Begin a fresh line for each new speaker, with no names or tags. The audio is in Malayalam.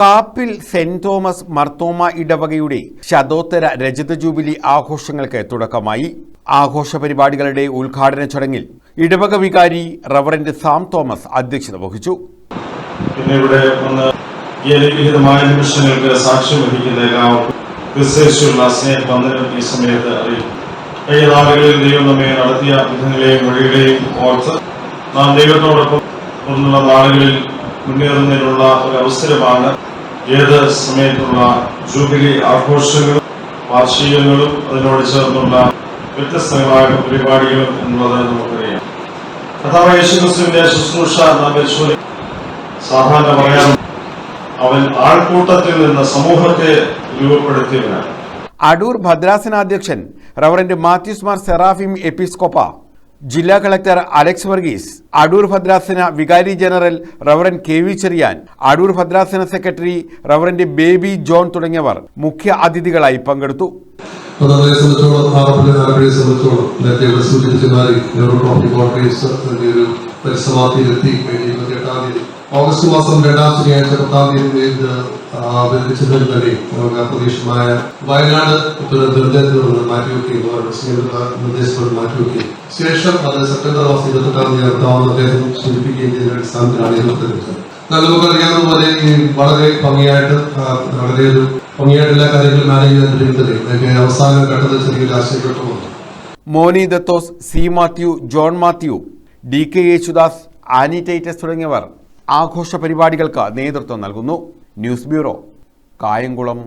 കാപ്പിൽ സെന്റ് തോമസ് മർത്തോമ ഇടവകയുടെ ശതോത്തര രജത ജൂബിലി ആഘോഷങ്ങൾക്ക് തുടക്കമായി. ആഘോഷ പരിപാടികളുടെ ഉദ്ഘാടന ചടങ്ങിൽ ഇടവക വികാരി റവറന്റ് സാം തോമസ് അധ്യക്ഷത വഹിച്ചു.
ഇവിടെ ഈ അനുഗ്രഹീതമായ നിമിഷങ്ങൾക്ക് സാക്ഷ്യം വഹിക്കുന്ന എല്ലാവർക്കും ക്രിസ്തുയേശുവിലുള്ള സ്നേഹബന്ധനം ഈ സമയത്ത് അറിയിക്കും. കഴിഞ്ഞ നാളുകളിൽ ദൈവം നമ്മെ നടത്തിയ വിധങ്ങളെയും വഴികളെയും ഓർത്ത് നാം ദൈവത്തോടൊപ്പം തുടർന്നുള്ള നാളുകളിൽ മുന്നേറുന്നതിനുള്ള ഒരു അവസരമാണ് ഏത് സമയത്തുള്ള ജൂബിലി ആഘോഷങ്ങളും വാർഷികങ്ങളും അതിനോട് ചേർന്നുള്ള വ്യത്യസ്തങ്ങളായ പരിപാടികളും എന്നുള്ളത് നമുക്കറിയാം. കർത്താവായ യേശുക്രിസ്തുവിന്റെ ശുശ്രൂഷ നാം പരിശോധിക്കും. സാധാരണ പറയാം, അവൻ ആൾക്കൂട്ടത്തിൽ നിന്ന് സമൂഹത്തെ രൂപപ്പെടുത്തിയവനാണ്.
അടൂർ ഭദ്രാസനാധ്യക്ഷൻ റവറന്റ് മാത്യൂസ് മാർ സെറാഫിം എപ്പിസ്കോപ്പ, ജില്ലാ കളക്ടർ അലക്സ് വർഗീസ്, അടൂർ ഭദ്രാസന വികാരി general reverend K V Cherian, Adoor ഭദ്രാസന സെക്രട്ടറി റവറന്റ് ബേബി ജോൺ തുടങ്ങിയവർ മുഖ്യ അതിഥികളായി പങ്കെടുത്തു.
ഓഗസ്റ്റ് മാസം 2-ാം ശനിയാഴ്ച 10-ാം തീയതി പ്രദേശമായ വയനാട് ദുരന്തത്തിൽ മാറ്റിവെക്കുകയും നിർദ്ദേശത്തോട് മാറ്റിവെക്കുകയും ശേഷം അത് സെപ്റ്റംബർ മാസം 28-ാം തീയതി നടത്താമെന്ന് അദ്ദേഹം സൂചിപ്പിക്കുകയും ചെയ്ത അടിസ്ഥാനത്തിലാണ് ഏർപ്പെടുത്തിയത്. എന്നാൽ നമുക്കറിയാവുന്ന പോലെ വളരെ ഭംഗിയായിട്ട് എല്ലാ കാര്യങ്ങളും മാനേജ് ചെയ്യുന്നതിൽ അവസാന ഘട്ടത്തിൽ ചെറിയൊരു ആശയഘട്ടമുണ്ട്.
Moni Dathos, C Mathew, John Mathew, D K Yesudas, Ani Titus തുടങ്ങിയവർ ആഘോഷ പരിപാടികൾക്ക് നേതൃത്വം നൽകുന്നു. News bureau, Kayamkulam.